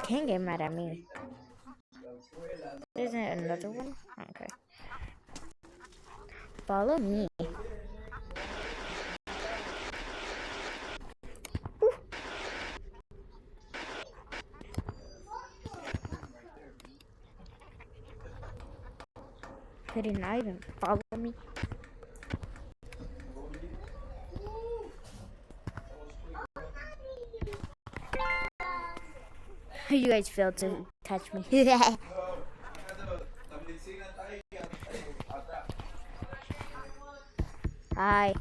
can't get mad at me. Isn't it another one? Okay. Follow me. Ooh. He did not even follow me. You guys failed to touch me. Hi.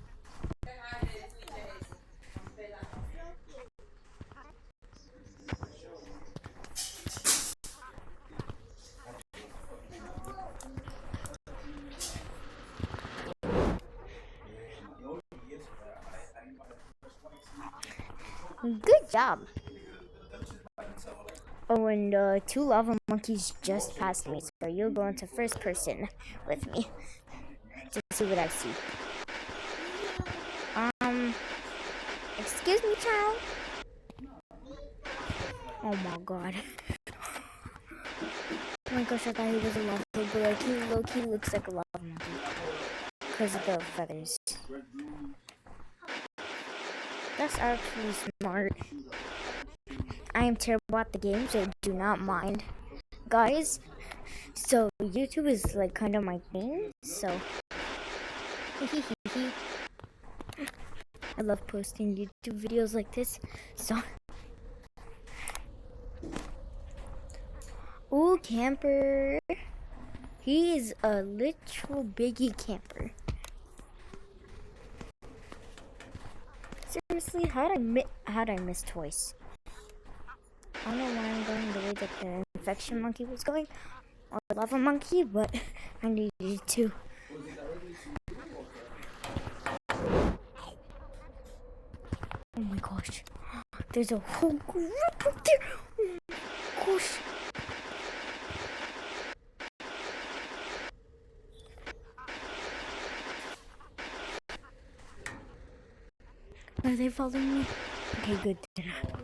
Good job. Oh, and two lava monkeys just passed me, so you'll go into first person with me to see what I see. Excuse me, child. Oh my god. Oh my gosh, I thought he was a lava pig, but like he low-key looks like a lava monkey because of the feathers. That's actually smart. I am terrible at the game, so do not mind. Guys, so YouTube is like kind of my thing, so I love posting YouTube videos like this, so ooh, camper. He is a literal biggie camper. Seriously, how'd I miss twice? I don't know why I'm going the way that the infection monkey was going, or lava monkey, but I needed to. Oh my gosh, there's a whole group up there. Oh my gosh. Are they following me? Okay, good.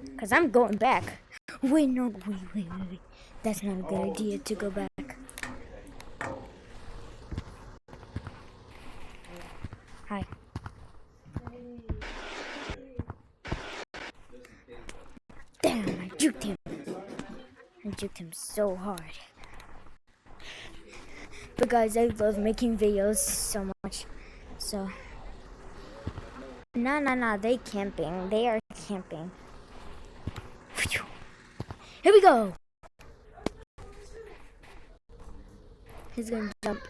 Because I'm going back. Wait, no, wait. That's not a good idea to go back. Hi. Damn, I juked him. I juked him so hard. But guys, I love making videos so much. So. No, they camping. They are camping. Here we go. He's gonna jump.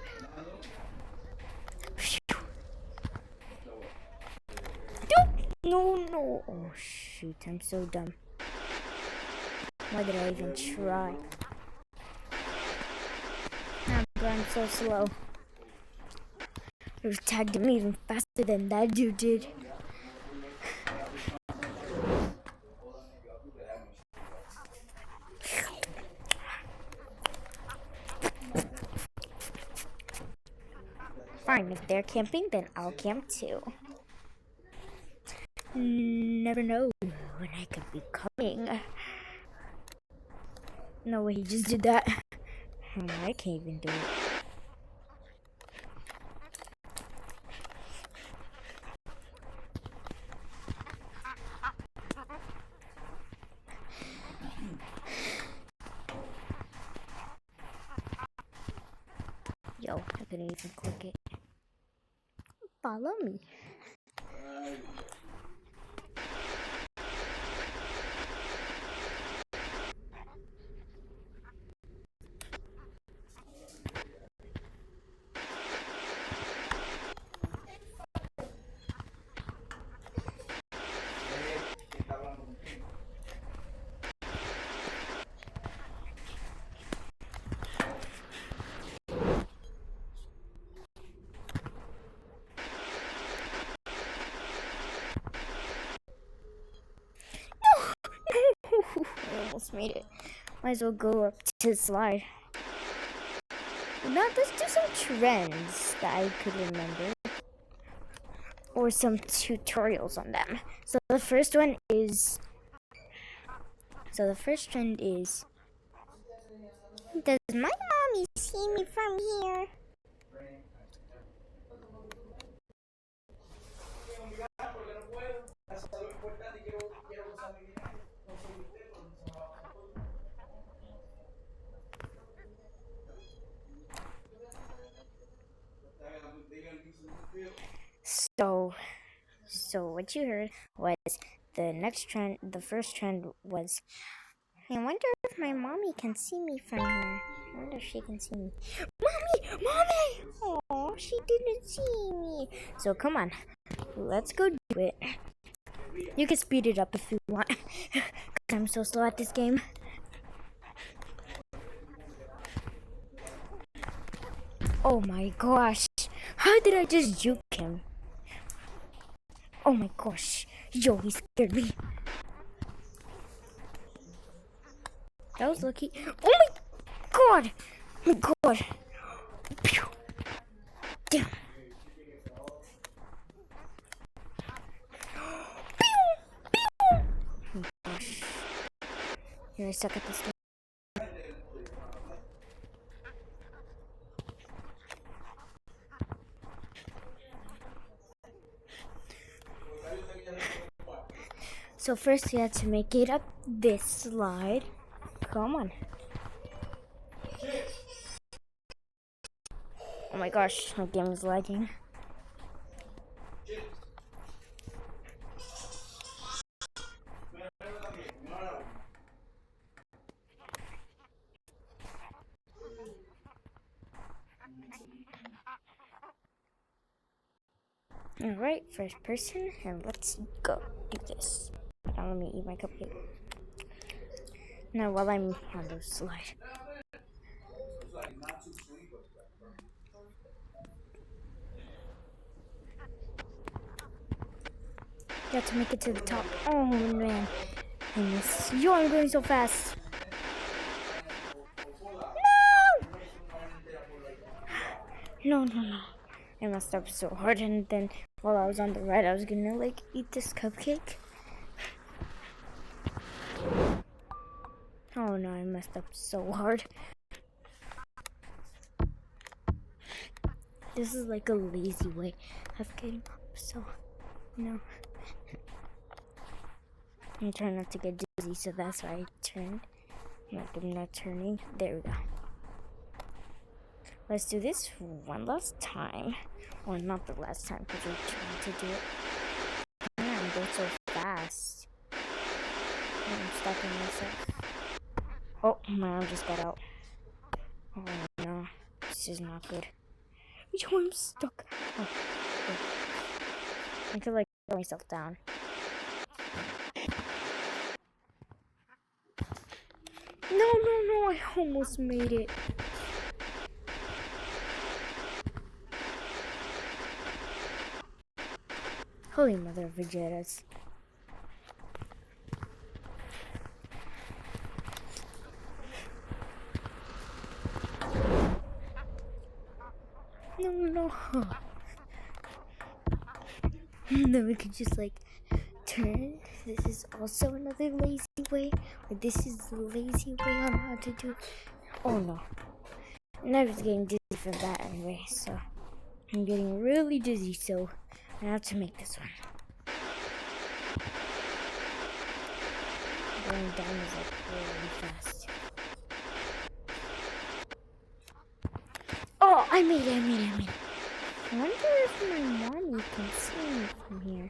No. Oh shoot, I'm so dumb. Why did I even try? I'm so slow. You tagged him even faster than that dude did. Fine, if they're camping, then I'll camp too. Never know when I could be coming. No way, he just did that. I can't even do it. Yo, I couldn't even click it. Follow me. I almost made it. Might as well go up to the slide. Now let's do some trends that I could remember. Or some tutorials on them. So the first one is So the first trend is, does my mommy see me from here? So, what you heard was the next trend. The first trend was, I wonder if my mommy can see me from here. I wonder if she can see me. Mommy! Oh, she didn't see me. So come on, let's go do it. You can speed it up if you want. 'Cause I'm so slow at this game. Oh my gosh. How did I just juke him? Oh my gosh. Yo, he scared me. That was lucky. Oh my god. Oh my god. Pew. Damn. Oh my gosh. You're stuck at this game. So first we had to make it up this slide. Come on. Oh my gosh, my game is lagging. Alright, first person, and let's go do this. Now let me eat my cupcake. Now while I'm on the slide. Got to make it to the top. Oh man, I missed. Yo, I'm going so fast. No! No. I messed up so hard, and then while I was on the ride, I was gonna like eat this cupcake. Oh no, I messed up so hard. This is like a lazy way of getting up, so no. I'm trying not to get dizzy, so that's why I turned. Like I'm not turning. There we go. Let's do this one last time. Or not the last time, because we're trying to do it. Man, I'm going so fast. I'm stopping myself. Oh, my arm just got out. Oh no, this is not good. Yo, I'm stuck. Oh, I could like throw myself down. No, I almost made it. Holy mother of Vegetas. No. Then we could just like turn. This is also another lazy way. Or this is the lazy way on how to do. Oh no. And I was getting dizzy from that anyway, so I'm getting really dizzy, so I have to make this one. Going down is like really fast. Oh, I made it. I wonder if my mommy can see me from here.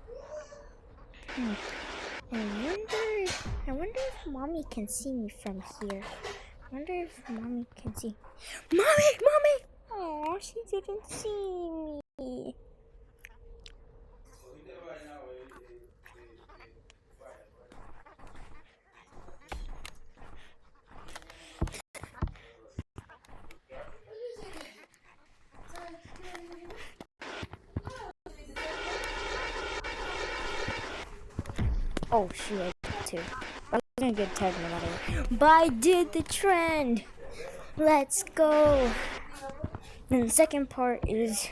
I wonder if mommy can see me from here. I wonder if mommy can see. Mommy! Oh, she didn't see me. Oh, shoot, I did too. I was gonna get tagged no matter what. But I did the trend. Let's go. And the second part is,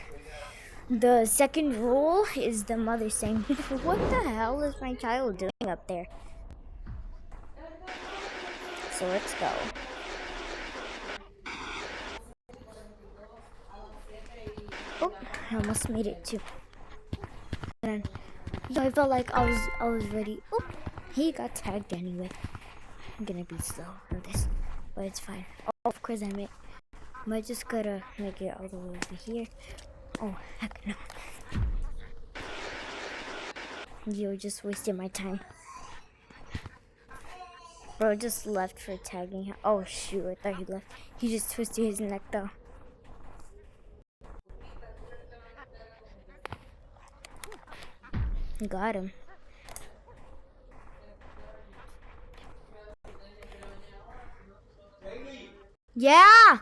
the second rule is the mother saying, what the hell is my child doing up there? so let's go. Oh, I almost made it too. And yeah, I felt like I was ready. Oh, he got tagged anyway. I'm gonna be slow on this, but it's fine. Oh, of course I might just gotta make it all the way over here. Oh heck no! You're just wasting my time. Bro just left for tagging him. Oh shoot, I thought he left. He just twisted his neck though. Got him. Yeah!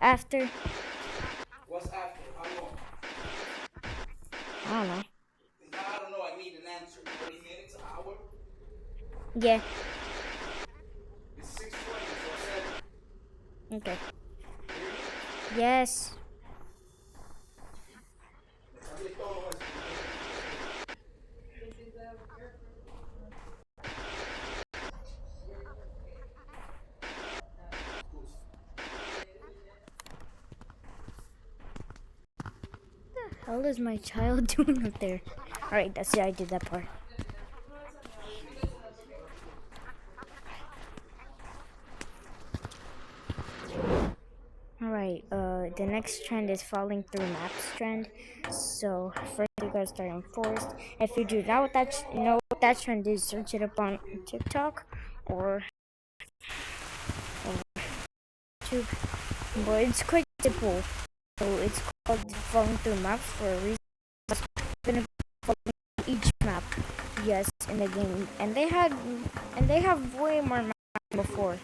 After. What's after? How long? I don't know. I don't know. I need an answer. 30 minutes, an hour? Yeah. It's 6:20, so I said. Okay. Yes. What the hell is my child doing up there? Alright, that's it. I did that part. Alright, the next trend is falling through maps trend. So first you gotta start in forest. If you do not know what that trend is, search it up on TikTok or YouTube. But it's quite simple. So it's called falling through maps for a reason. It's gonna be following each map, yes, in the game. And they have way more maps than before.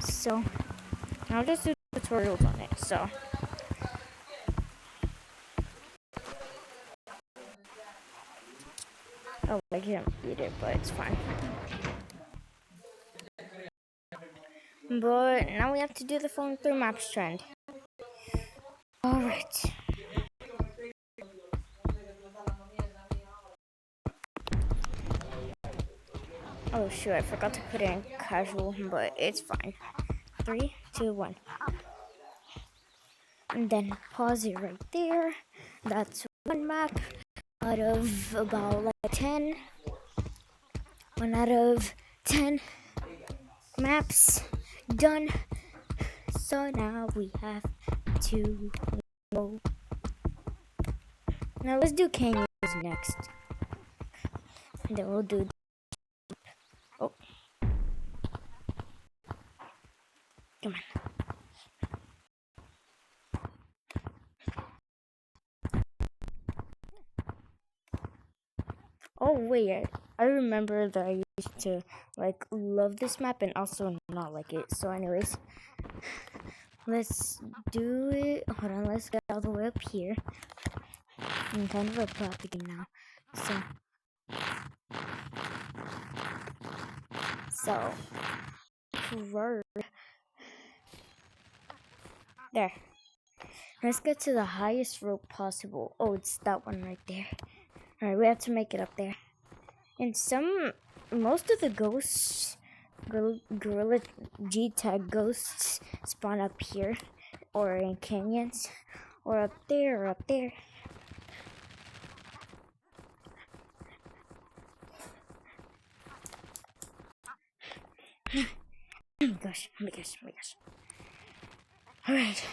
So I'll just do tutorials on it. So oh, I can't beat it, but it's fine. But now we have to do the phone through maps trend. Alright. Oh shoot, I forgot to put it in casual, but it's fine. 3, 2, 1. And then pause it right there. That's one map out of about like 10. 1 out of 10 maps done. So now we have to go. Now let's do canyons next. And then we'll do. Oh. Come on. Oh wait, I remember that I used to like love this map and also not like it. So anyways, let's do it. Hold on, let's get all the way up here. I'm kind of a prop again now. So there. Let's get to the highest rope possible. Oh, it's that one right there. Alright, we have to make it up there. And most of the ghosts, Gorilla G-Tag ghosts spawn up here, or in canyons, or up there, or up there. Oh my gosh, oh my gosh, oh my gosh. Alright,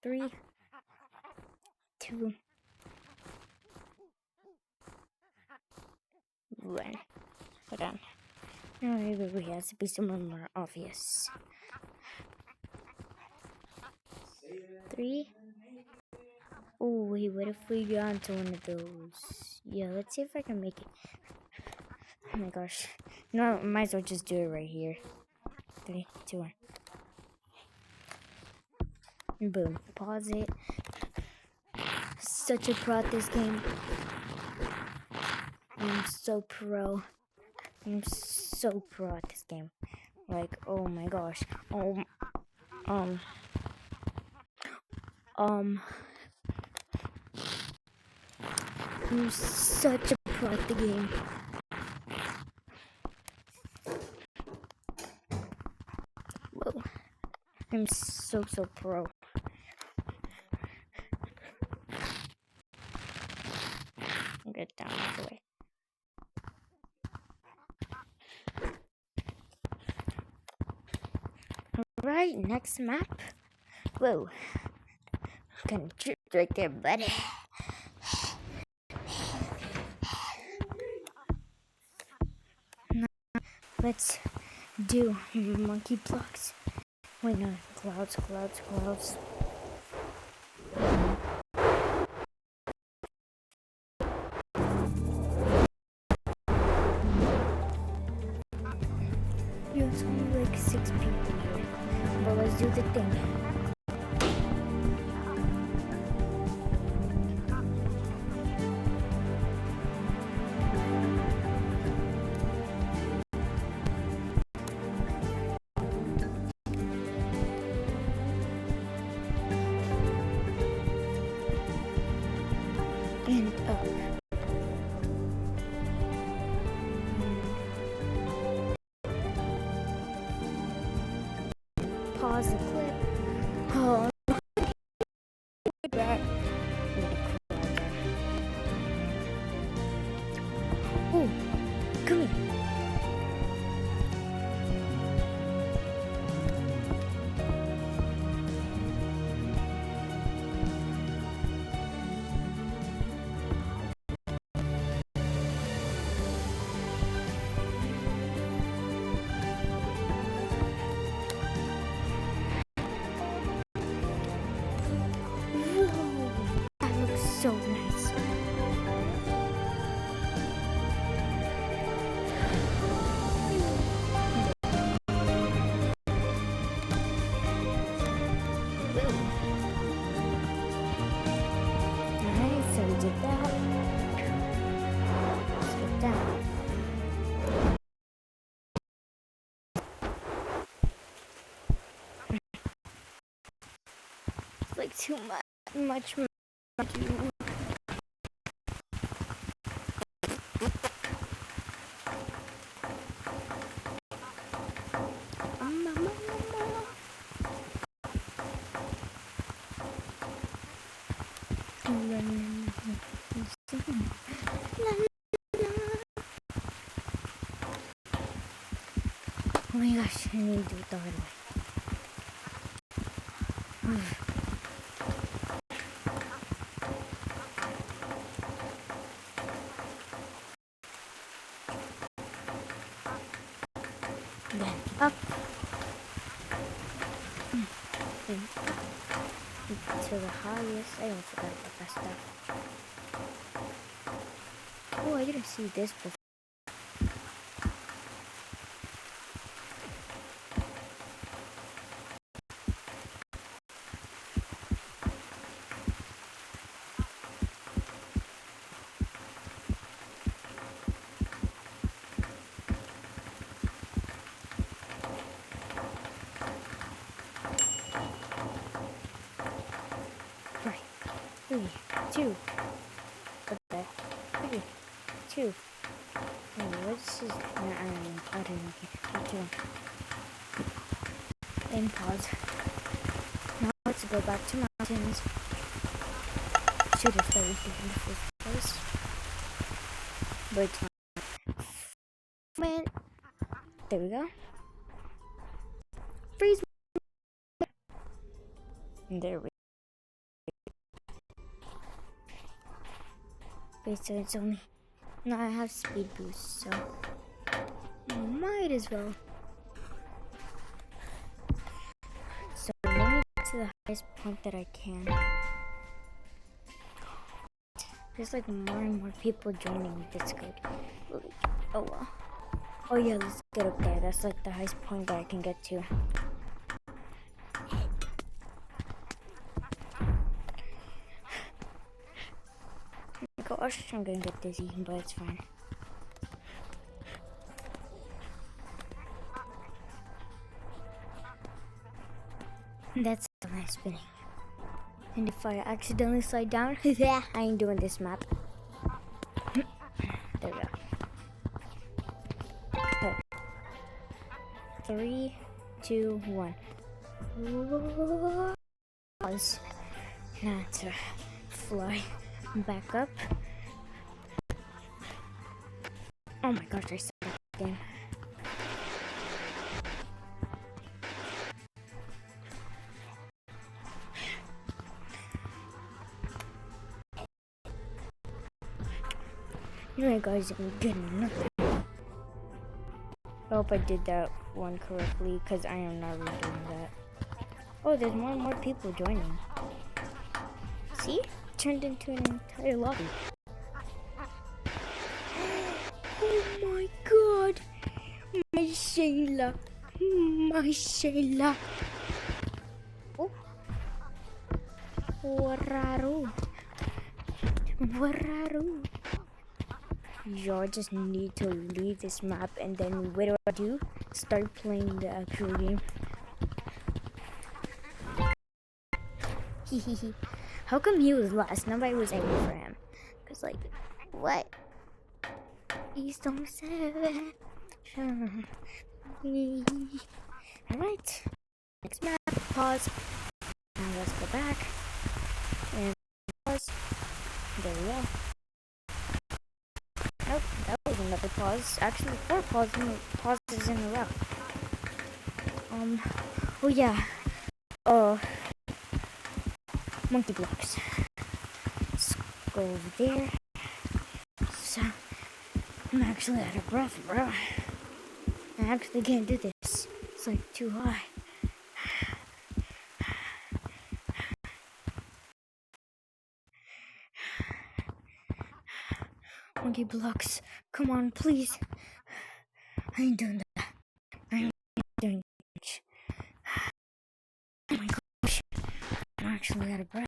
3, 2, 1. Hold on. No, maybe we have to be somewhere more obvious. 3. Oh wait, what if we go onto one of those? Yeah, let's see if I can make it. Oh my gosh. No, might as well just do it right here. 3, 2, 1. Boom. Pause it. Such a pro at this game. I'm so pro. I'm so pro at this game. Like, oh my gosh. I'm such a pro at the game. I'm so pro. Get down out of the way. Alright, next map. Whoa. Kind of tripped right there, buddy. Now, let's do monkey blocks. Wait, no, clouds. It's only like 6 people here, but let's do the thing. And up. Pause the clip. Oh, back. Oh, come here. That looks so nice. Alright, so we did that. Let's get down. It's like too much. Oh my gosh, I need to do it the hard way. Then up. To the highest. I don't forgot about that stuff. Oh, I didn't see this before. Right. 3, 2. What the? 3, 2. Wait, what's this? No, I don't know. Okay. And pause. Now let's go back to mountains. Should have started in the first place. But it's not. Man. There we go. Freeze. And there we go. Wait, so it's only... No, I have speed boost, so... might as well. So I'm going to get to the highest point that I can. There's like more and more people joining Discord. Oh well. Oh yeah, let's get up there. That's like the highest point that I can get to. Gosh, I'm gonna get dizzy, but it's fine. That's a nice spinning. And if I accidentally slide down, I ain't doing this map. There we go. Oh. 3, 2, 1. Pause. Not to fly back up. Oh my gosh, I suck at this game. Alright guys, I'm getting nothing. I hope I did that one correctly, because I am not redoing that. Oh, there's more and more people joining. See? Turned into an entire lobby. Oh my god! My Shayla! My Shayla! Oh! Wararu! Wararu! Yo, I just need to leave this map, and then what do? Start playing the actual game. Hehehe. How come he was last? Nobody was angry for him. Cause like, what? He's so sad. Alright. Next map. Pause. Now let's go back. And pause. There we go. Oh, that was another pause. Actually, 4 pauses in a row. Oh yeah. Monkey blocks. Let's go over there. So, I'm actually out of breath, bro. I actually can't do this. It's like too high. Monkey blocks. Come on, please. I ain't doing that. I ain't doing that. Oh my gosh. I'm actually out of breath.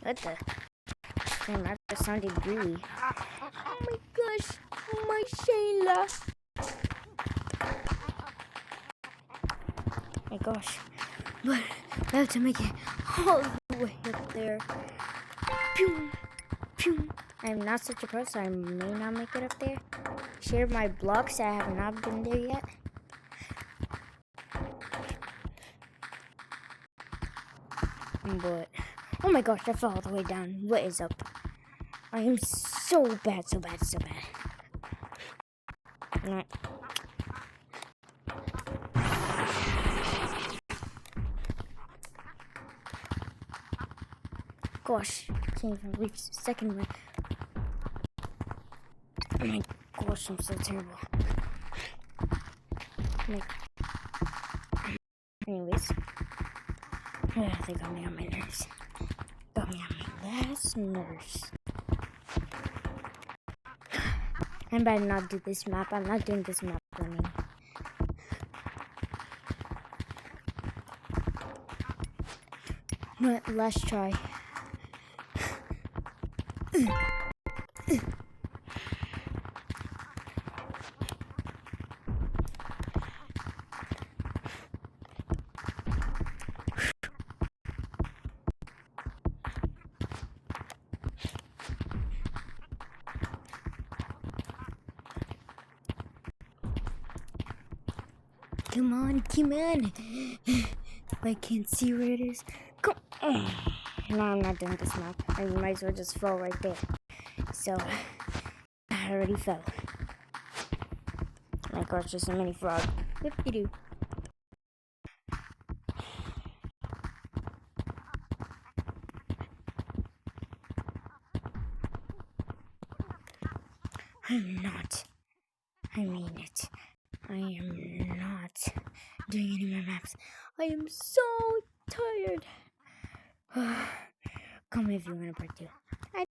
What the? Damn, that just sounded gooey. Oh my gosh. My Shayla. Oh my gosh. But I have to make it all the way up there. Pew, pew. I'm not such a pro, so I may not make it up there. Share my blocks. I have not been there yet. But oh my gosh, I fell all the way down. What is up? I am so bad, so bad, so bad. Alright. Gosh, can't even reach the second one. Oh my gosh, I'm so terrible. Anyways, they got me on my nerves. Got me on my last nerves. I'm about to not do this map. I'm not doing this map running. But let's try. Come on, come on. I can't see where it is. Come on. No, I'm not doing this map. I might as well just fall right there. So, I already fell. Oh my gosh, there's so many frogs. Whoop-de-doo. I'm not. I mean it. I am not doing any more maps. I am so tired. Come if you want a part 2.